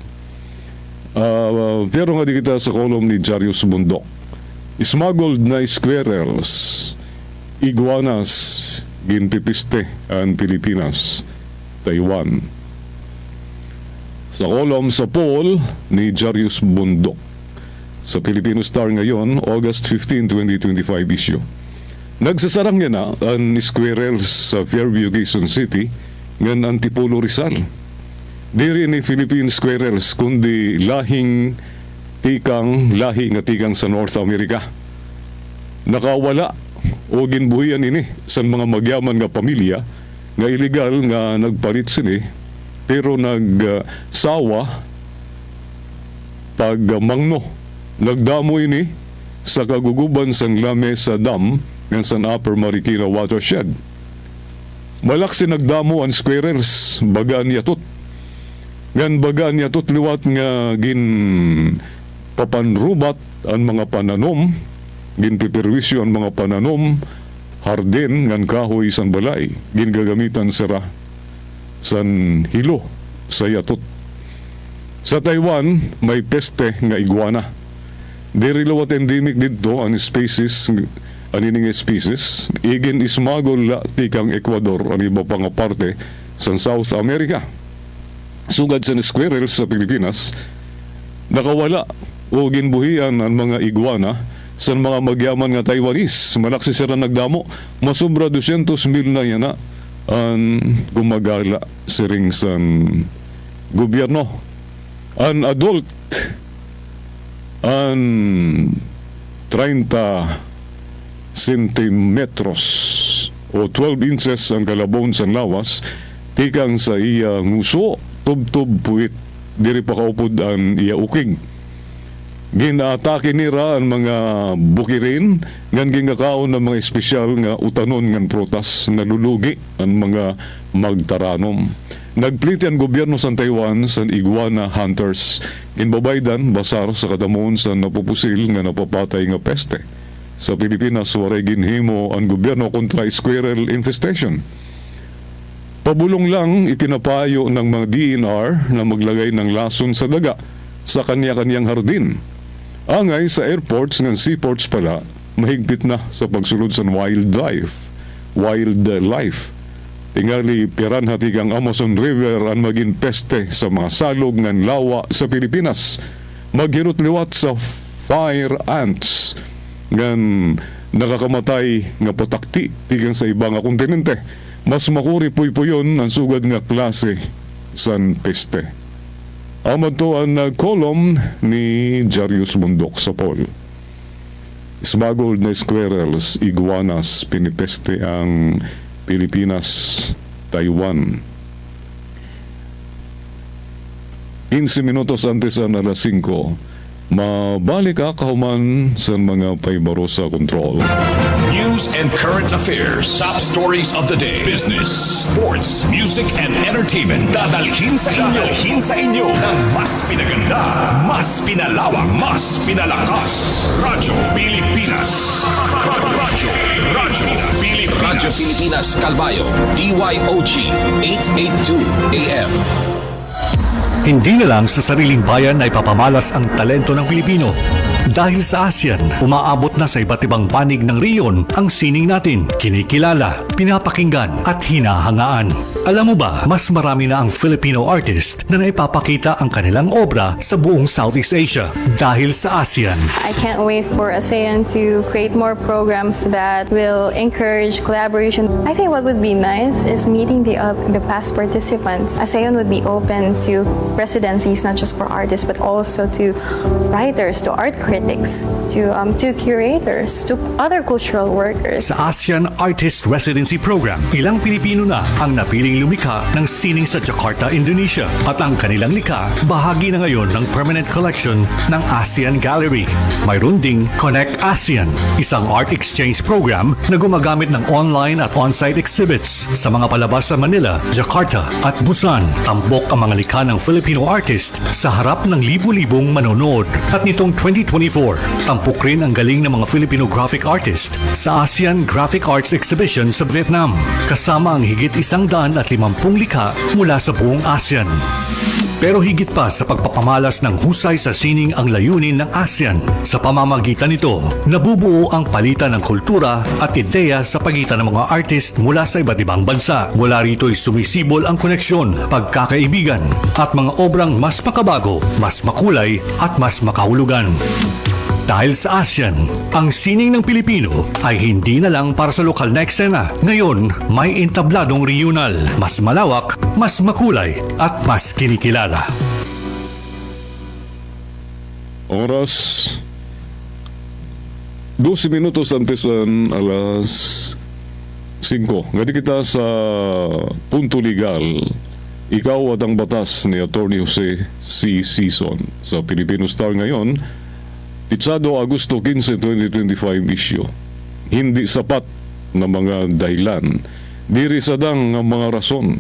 Pero nga di kita sa kolom ni Jarius Bundok. Smuggled na squirrels, iguanas, ginpipiste ang Pilipinas, Taiwan. Sa kolom sa poll ni Jarius Bundok. Sa Filipino Star ngayon, August 15, 2025 issue. Nagsasarang yan na ang squirrels sa Fairview, Quezon City ngan Antipolo, Rizal. Diri ni Philippine squirrels kundi lahi nga tikang sa North America. Nakawala o ginbuhian ini sa mga magyaman nga pamilya nga illegal nga nagpalit sini pero nagsawa pag mangno nagdamo ini sa kaguguban sang lame sa dam ng San Upper Marikina watershed. Malaksi nagdamo ang squirrels bagaan yatot. Ngan bagaan yatot liwat nga gin papanrubat ang mga pananom, ginpipirwisyo ang mga pananom, hardin ngan kahoy san balay, gingagamitan sira san hilo sa yatot. Sa Taiwan, may peste nga iguana. Diri lawat endemic dito ang species, anining species, igin ismagol la tikang Ecuador, ang iba pa nga parte sa South America. Sugad sa squirrels sa Pilipinas, nakawala o ginbuhian ang mga iguana sa mga magyaman nga Taiwanese. Malaksi sila nagdamo. Masobra 200,000 na yan na ang gumagala siring sa gobyerno. Ang adult ang 30 centimetros o 12 inches ang kalabon sa lawas tikang sa iya nguso tub-tub puwit diri pa kaupod ang iya uking. Ginaatake nira ang mga bukirin ngan gingakaon ng mga espesyal nga utanon ngan prutas nalulugi ang mga magtaranom. Nagpliti ang gobyerno sa Taiwan sa iguana hunters. Ginbabaydan basar sa kadamon sa napupusil nga napapatay nga peste. Sa Pilipinas waray ginhimo ang gobyerno kontra squirrel infestation. Pabulong lang ipinapayo ng mga DNR na maglagay ng lason sa daga sa kanya-kanyang hardin. Angay sa airports ng seaports pala, mahigpit na sa pagsulod sa wildlife. Tingali piranhati kang Amazon River ang maging peste sa mga salog ng lawa sa Pilipinas. Maghirot liwat sa fire ants ngan nakakamatay nga patakti tigang sa ibang kontinente. Mas makuri puy-puyon ang sugad nga klase san peste. Amad to ang kolom ni Jarius Bundok sa poll. Smuggled na squirrels, iguanas, pinipeste ang Pilipinas, Taiwan. 15 minutos antes ang alas 5. Mabalik ka kahuman sa mga paibaro sa kontrol. News and current affairs. Top stories of the day. Business, sports, music, and entertainment. Dadalhin sa inyo ng mas pinaganda, mas pinalawak, mas pinalakas. Radyo Pilipinas. Radyo Pilipinas Kalbayo. DYOG 882 AM. Hindi na lang sa sariling bayan ay papamalas ang talento ng Pilipino. Dahil sa ASEAN, umaabot na sa iba't ibang panig ng riyon ang sining natin, kinikilala, pinapakinggan at hinahangaan. Alam mo ba, mas marami na ang Filipino artist na naipapakita ang kanilang obra sa buong Southeast Asia dahil sa ASEAN. I can't wait for ASEAN to create more programs that will encourage collaboration. I think what would be nice is meeting the past participants. ASEAN would be open to residencies, not just for artists, but also to writers, to art critics, to curators, to other cultural workers. Sa ASEAN Artist Residency Program, ilang Pilipino na ang napiling lumikha ng sining sa Jakarta, Indonesia. At ang kanilang likha, bahagi na ngayon ng permanent collection ng ASEAN Gallery. Mayroon ding Connect ASEAN, isang art exchange program na gumagamit ng online at on-site exhibits sa mga palabas sa Manila, Jakarta at Busan. Tampok ang mga likha ng Filipino artist sa harap ng libu-libong manonood. At nitong 2024, tampok rin ang galing ng mga Filipino graphic artist sa ASEAN Graphic Arts Exhibition sa Vietnam, kasama ang higit 150 likha mula sa buong ASEAN. Pero higit pa sa pagpapamalas ng husay sa sining ang layunin ng ASEAN. Sa pamamagitan nito, nabubuo ang palitan ng kultura at ideya sa pagitan ng mga artist mula sa iba't ibang bansa. Mula rito'y sumisibol ang koneksyon, pagkakaibigan at mga obrang mas makabago, mas makulay at mas makahulugan. Dahil sa ASEAN, ang sining ng Pilipino ay hindi na lang para sa lokal na eksena. Ngayon, may entabladong regional, mas malawak, mas makulay, at mas kinikilala. Oras 12 minutos antes ng alas 5. Ngati kita sa Punto Legal. Ikaw at ang batas ni Attorney Jose C. Sison sa Filipino Star ngayon. Pitsado Agosto 15, 2025 issue. Hindi sapat na mga dahilan. Diri sadang nga mga rason.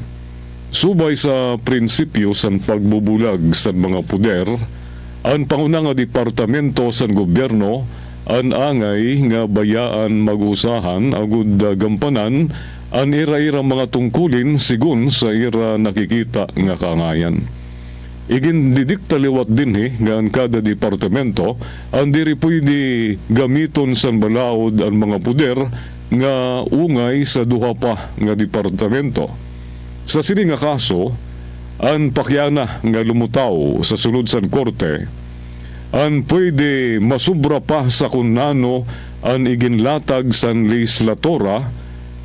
Subay sa prinsipyo sa pagbubulag sa mga puder, ang pangunang departamento sa gobyerno ang angay nga bayaan mag-usahan agud gampanan ang ira-ira mga tungkulin sigun sa ira nakikita nga kangayan. Igin didikta liwat din nga ang kada departamento ang diri pwede gamiton sa balaod ang mga puder nga ungay sa duha pa nga departamento. Sa sini nga kaso, ang pakyana nga lumutaw sa sulod sa korte, ang pwede masubra pa sa kunano ang iginlatag sa legislatora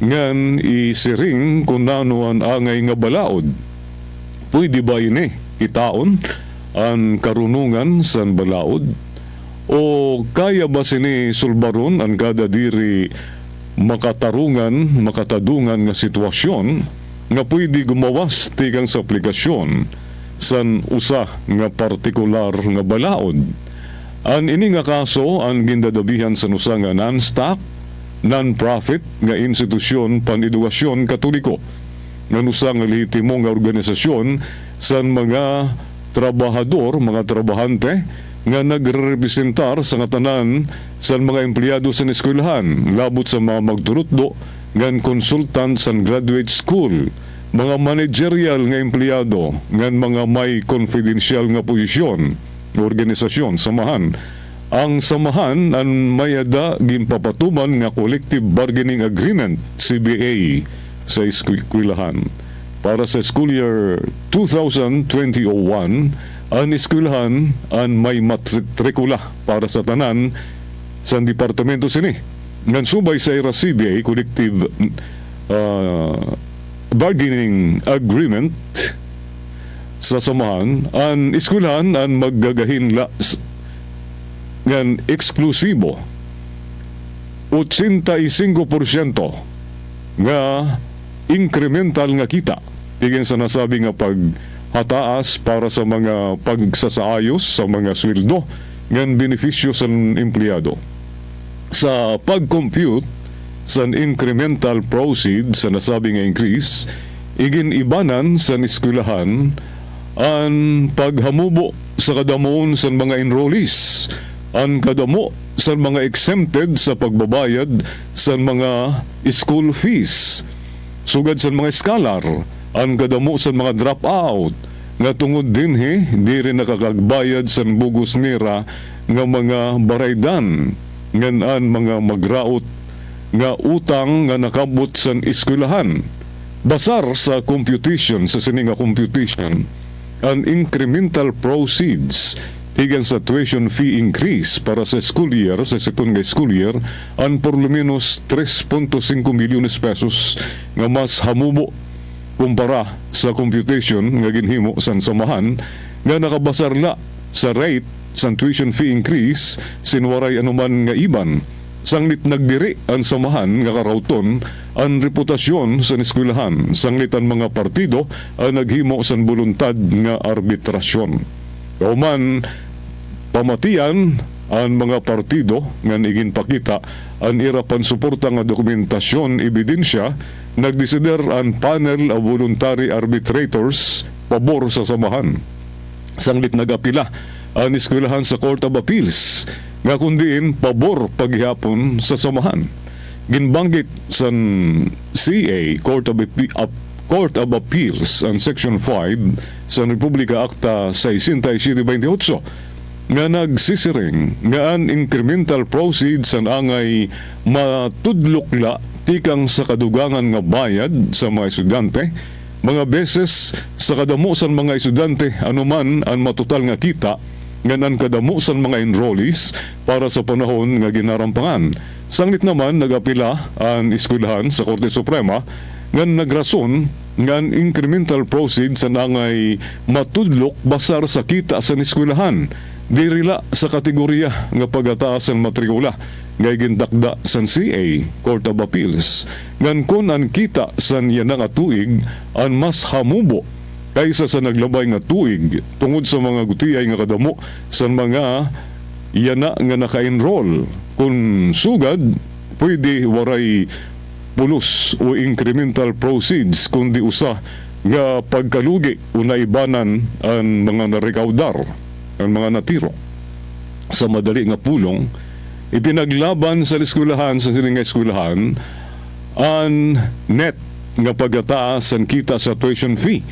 ngan isiring kunano ang angay nga balaod. Pwede ba ini itaon ang karunungan sa balaod? O kaya ba sini sulbaron ang kada diri makatadungan nga sitwasyon nga pwede gumawas tigang sa aplikasyon san usa nga partikular nga balaod? Ang ini nga kaso ang gindadabihan sa usa nga non-stock, non-profit nga institusyon pan-edukasyon katoliko nga usa nga lehitimo nga organisasyon sa mga trabahador, mga trabahante nga nagrepresentar sa ngatanan sa mga empleyado sa eskwelahan, labot sa mga magturutdo ngan consultant sa graduate school, mga managerial nga empleyado ngan mga may confidential nga posisyon, organisasyon, samahan. Ang samahan ang mayada gimpapatuman nga collective bargaining agreement, CBA, sa eskwelahan. Para sa school year 2020-01, ang eskwelahan ang may matrikula para sa tanan sa departamento sini. Ngan subay sa ira CBA, collective bargaining agreement sa samahan, ang eskwelahan ang maggagahinla ngan eksklusibo 85% nga incremental nga kita tigin sa nasabi nga paghataas para sa mga pagsasaayos sa mga sweldo ngan benepisyo sa empleyado. Sa pag-compute sa incremental proceeds sa nasabi nga increase, igin ibanan sa eskwelahan ang paghamubo sa kadamoon sa mga enrollees, ang kadamo sa mga exempted sa pagbabayad sa mga school fees, sugad sa mga scholar, ang kadamo sa mga dropout nga tungod din di rin nakakagbayad sa bugos nira nga mga baraydan ngan mga magraot nga utang nga nakabot sa eskwelahan. Basar sa computation, sa sini nga computation, an incremental proceeds tigan sa tuition fee increase para sa school year, sa setong nga school year, an por lo menos 3.5 milyones pesos nga mas hamubo kumpara sa computation nga ginhimo sa samahan nga nakabasar la sa rate sa tuition fee increase sinwaray anuman nga iban. Sanglit nagdiri ang samahan nga karauton ang reputasyon sa eskwelahan. Sanglit ang mga partido ang naghimo sa voluntad nga arbitrasyon. Kauman pamatian ang mga partido nga iginpakita ang irapan suporta nga dokumentasyon ebidensya, nagdesider ang panel of voluntary arbitrators pabor sa samahan. Sanglit nagapila ang eskwelahan sa Court of Appeals nga kundiin pabor paghihapon sa samahan. Ginbanggit sa CA Court of Appeals ang Section 5 sa Republika Acta 6728 nga nagsisiring nga ang incremental proceeds ang angay matudlokla tikang sa kadugangan nga bayad sa mga estudyante, mga beses sa kadamo sa mga estudyante anuman ang matotal nga kita nga nan kadamo sa mga enrollees para sa panahon nga ginarampangan. Sanglit naman nagapila ang eskwelahan sa Korte Suprema nga nagrason nga incremental proceeds sa nangay matudlok basar sa kita sa eskwelahan dirila sa kategorya nga pagataas ang matrikula nga gintakda sa CA Court of Appeals ngan kun ang kita sa yan nga tuig ang mas hamubo kaysa sa naglabay nga tuig tungod sa mga gutiyay nga kadamo sa mga yana nga naka-enroll. Kung sugad, pwede waray pulos o incremental proceeds kundi usa nga pagkalugi o naibanan ang mga narekaudar, ang mga natiro. Sa madali nga pulong, ipinaglaban sa eskwelahan, sa sining eskwelahan, ang net nga pagataas ang kita sa tuition fee.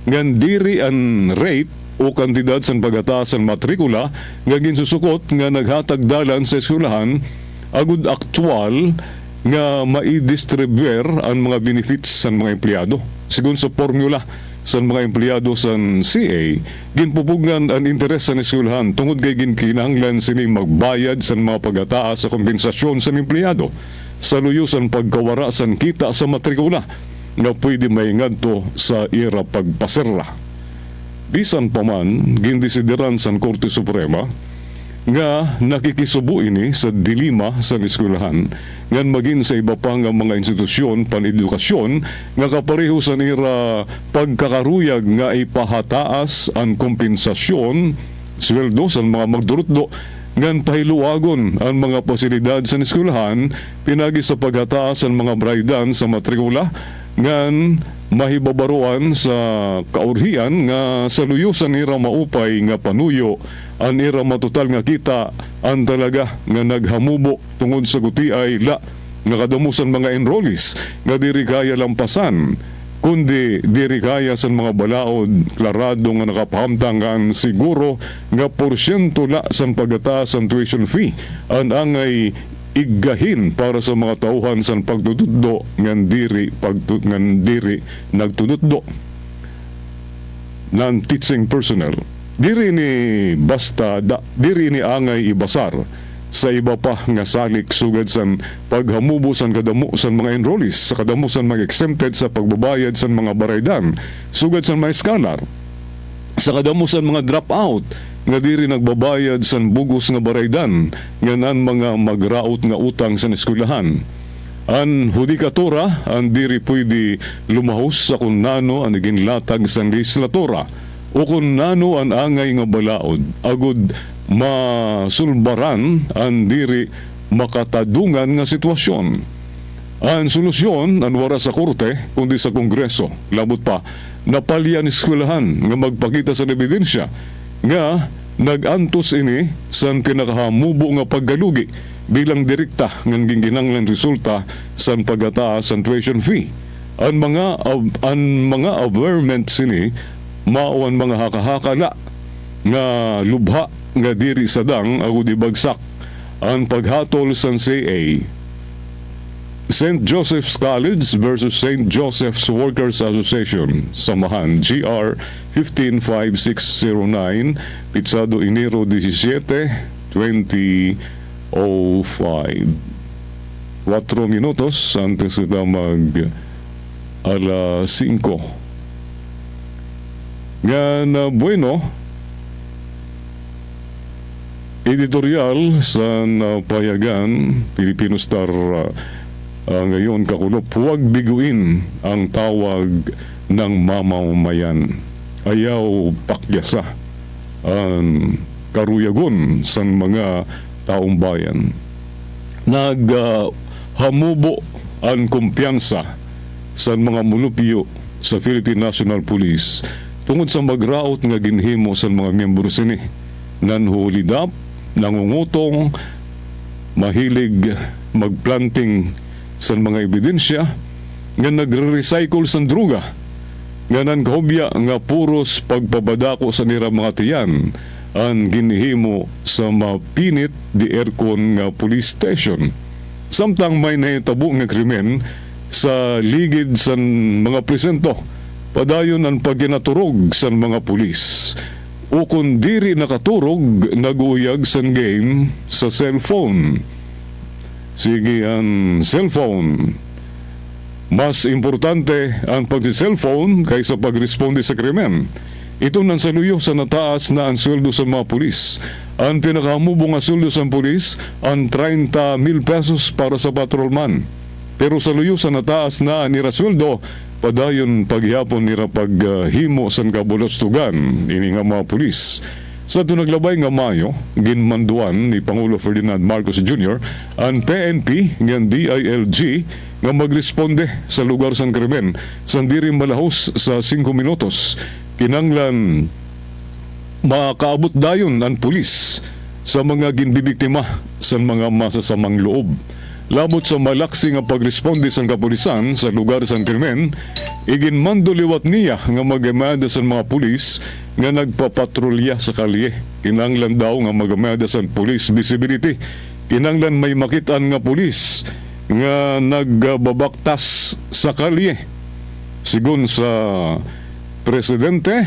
Ngan diri ang rate o kandidat sa pagataas ang matrikula nga ginsusukot nga naghatag dalan sa eskwelahan agud aktual nga maidistribuer ang mga benefits sa mga empleyado. Sigun sa formula sa mga empleyado sa CA, ginpupugan ang interes sa eskwelahan tungod kay ginkinahanglan sini magbayad sa mga pagataas sa kompensasyon sa empleyado sa luyusan pagkawara sa kita sa matrikula nga pwede maingadto sa ira pagpaserla. Bisan pa man, gindesideran sa Korte Suprema nga nakikisubo ini sa dilema sa eskwelahan ngan maging sa iba pang mga institusyon pan-edukasyon nga kapareho sa ira pagkakaruyag nga ipahataas ang kompensasyon sweldo sa mga magdurutdo ngan pahiluwagon ang mga pasilidad sa eskwelahan pinagi sa paghataas ang mga braydan sa matrikula ngan mahibabaruan sa kaurhian nga sa luyusan ira maupay nga panuyo ang ira matutal nga kita ang talaga nga naghamubo tungod sa gutiay la nga kadamusan mga enrollees nga diri kaya lampasan kundi diri kaya sa mga balaod klarado nga nakapahamtang ang siguro nga porsyento la sa pagataas ang tuition fee ang angay igahin para sa mga tauhan sa pagtutuddo ngan diri nagtutuddo ng teaching personnel. Diri ni basta diri ni angay ibasar sa iba pa nga salik sugad sa paghamubo sa kadamo sa mga enrollees, sa kadamo sa mga exempted sa pagbabayad sa mga baraydan, sugad sa mga scholar, sa kadamo sa mga dropout nga diri nagbabayad sa bugos nga baraydan nganan mga magraot nga utang sa eskwelahan. Ang hudikatura ang diri pwede lumahos sa kung nano ang ginlatag sa legislatura o kung nano ang angay nga balaod agud masulbaran ang diri makatadungan nga sitwasyon. Ang solusyon ang wara sa korte kundi sa kongreso. Labot pa napalyan eskwelahan nga magpakita sa ebidensya nga nagantos ini sa pinakahamubo nga paggalugi bilang direkta ng ginginanglan resulta sa pagataas sa tuition fee. Ang mga awareness ini mao ang mga hakahakala nga lubha nga diri sadang agud ibagsak ang paghatol sa CA. St. Joseph's College versus St. Joseph's Workers Association, samahan GR 155609, Pitsado Enero 17, 2005. 4 minutos antes kita mag alas 5. Nga na bueno, editorial sa payagan Filipino Star ngayon kakulop, huwag biguin ang tawag ng mamamayan. Ayaw pakyasa ang karuyagon sa mga taong bayan. Hamubo ang kumpiyansa sa mga mulupyo sa Philippine National Police tungod sa magraot nga ginhimo sa mga miyembro sini. Nanhulidap, nangungutong, mahilig magplanting sa mga ebidensya, nga nagre-recycle sa druga, nga nankahubya nga puros pagpabadako sa nira mga tiyan ang ginhimo sa mapinit di aircon nga police station. Samtang may nahitabo nga krimen sa ligid sa mga presento, padayon ang paginaturog sa mga pulis. O kung diri nakaturog, naguyag sa game sa cellphone. Sige ang cellphone. Mas importante ang pagsi-cellphone kaysa pagresponde sa krimen. Ito nang saluyo sa nataas na ang sweldo sa mga pulis. Ang pinakahamubong nga sweldo sa pulis, ang 30,000 pesos para sa patrolman. Pero saluyo sa nataas na nira sweldo, padayon paghihapon nira paghimo sa kabulastugan ini nga mga pulis. Sa naglabay nga Mayo, ginmanduan ni Pangulo Ferdinand Marcos Jr. ang PNP ng DILG nga magresponde sa lugar sa krimen sa diri malahos sa 5 minutos. Kinanglan makaabot dayon ang pulis sa mga ginbibiktima sa mga masasamang loob. Labot sa malaksi nga pagresponde sa kapulisan sa lugar sa krimen, iginmando liwat niya nga magamada sa mga pulis nga nagpapatrolya sa kalye. Kinanglan daw nga magamada sa police visibility. Kinanglan may makitaan nga pulis nga nagbabaktas sa kalye. Sigun sa presidente,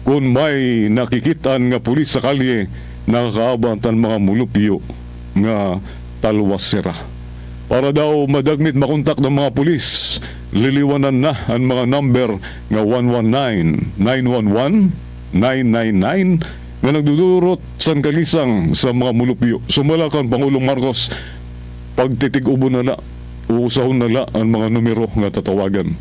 kung may nakikitaan nga pulis sa kalye, nakakaabot ang mga mulupyo nga talwas sira. Para daw madagnit makontak ng mga pulis, liliwanan na ang mga number nga 119, 911, 999 nga nagdudurot sa kalisang sa mga mulupyo. Sumala kang Pangulong Marcos, pagtitig-ubo na la, uusahon na la ang mga numero nga tatawagan.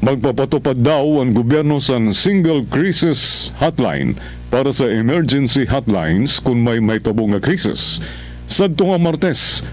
Magpapatupad daw ang gobyerno sa single crisis hotline para sa emergency hotlines kung may tabong nga krisis. Sadto nga Martes,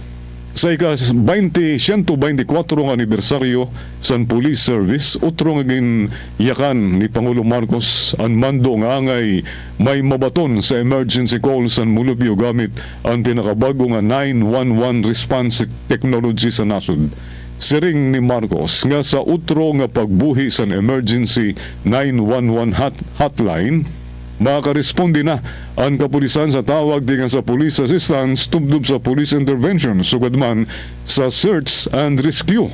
sa ika-124 nga anibersaryo sa Police Service, utro nga ginyakan ni Pangulo Marcos ang mando nga angay may mabaton sa emergency call sa mulupyo gamit ang pinakabago nga 911 response technology sa nasod. Siring ni Marcos nga sa utro nga pagbuhi sa emergency 911 hotline, makaresponde na ang kapulisan sa tawag dingan sa police assistance tubdub sa police intervention sugad man sa search and rescue.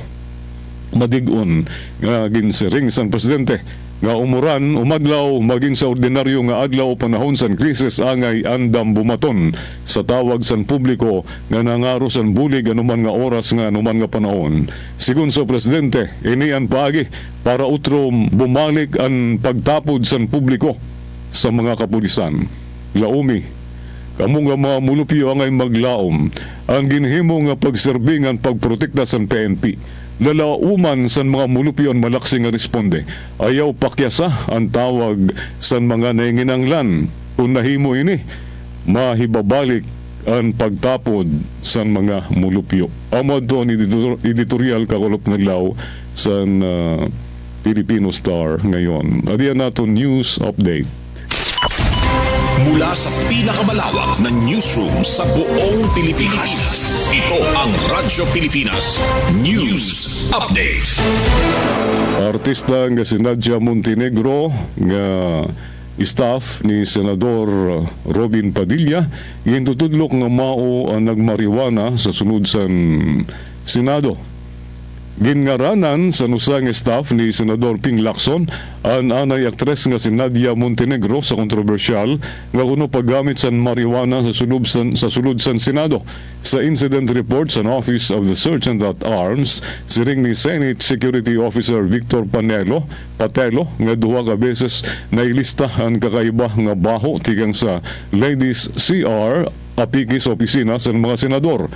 Madigon nga ginsiring sa presidente nga umuran umadlaw maging sa ordinaryo nga adlaw panahon sa krisis angay andam bumaton sa tawag sa publiko nga nangaro sa bulig anuman nga oras nga anuman nga panahon. Sigun sa presidente, ini ang paagi para utro bumalik ang pagtapod sa publiko sa mga kapulisan. Laumi, kamong nga mga mulupyo angay maglaom ang ginhimo nga pagserbingan pagprotekta sa PNP. Lalauman sa mga mulupyo ang malaksi nga responde. Ayaw pakyasa ang tawag sa mga nainginanglan. Kung nahimo ini, mahibabalik ang pagtapod sa mga mulupyo. Amad doon editorial kakulop naglaw sa Filipino Star ngayon. Adiyan nato news update. Mula sa pinakamalawak na newsroom sa buong Pilipinas, ito ang Radyo Pilipinas News Update. Artista nga si Nadia Montenegro nga Staff ni Senador Robin Padilla gintutudlok nga mao ang nagmariwana sa sunod sa Senado. Ginngaranan sa nusang staff ni Senador Ping Lacson ang anay aktres nga si Nadia Montenegro sa kontrobersyal nga kuno paggamit sa marijuana sa sulod sa Senado. Sa incident report sa Office of the Sergeant at Arms, siring ni Senate Security Officer Victor Patelo nga duha ka beses nailista ang kakaiba nga baho tigang sa Ladies CR apiki sa opisina sa mga senador.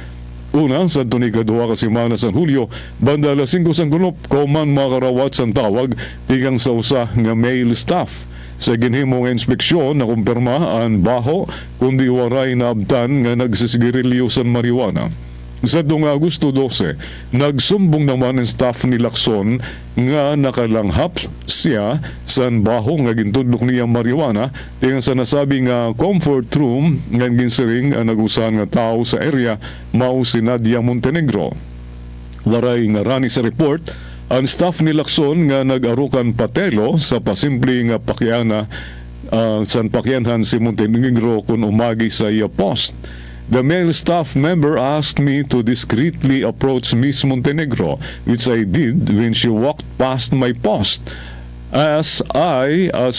Una, sa tunig-2 ka semana sa Hulyo, banda alas 5 sa gulop, man makarawat sa tawag, tigang sa usa nga male staff. Sa ginhimong inspeksyon na kumpirma ang baho, kundi waray na abtan nga nagsisigarilyo sa marijuana. Sa 2 Agosto 12, nagsumbong naman ang staff ni Lacson nga nakalanghap siya sa baho nga gintudlok niya marijuana tingan sa nasabi nga comfort room nga ginsiring ang nagusahan nga tao sa area mao si Nadia Montenegro. Waray nga rani sa report ang staff ni Lacson nga nag-arukan Patelo sa pasimple nga pakyana sa pakyanhan si Montenegro kung umagi sa iya post. The male staff member asked me to discreetly approach Miss Montenegro, which I did when she walked past my post. As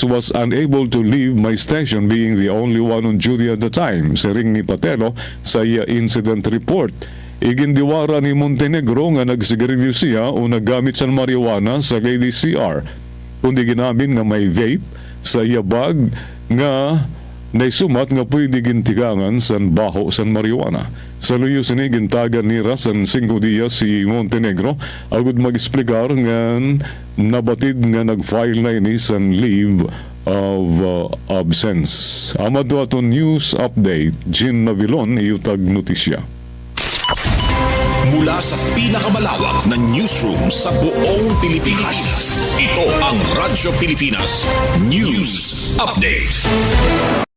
was unable to leave my station being the only one on duty at the time, siring ni Patelo sa iya incident report. Igindiwara ni Montenegro nga nagsigarilyo siya o naggamit sa marijuana sa Lady CR. Kundi ginamit nga may vape sa iya bag nga naisumat nga pwede gintigangan sa baho sa marijuana. Sa luyo sini gintagan nira sa 5 días si Montenegro agud mag-explicar nga nabatid nga nag-file na ini sa leave of absence. Amado aton news update, Jean Navilon, iutag notisya. Mula sa pinakamalawak na newsroom sa buong Pilipinas, ito ang Radyo Pilipinas News Update.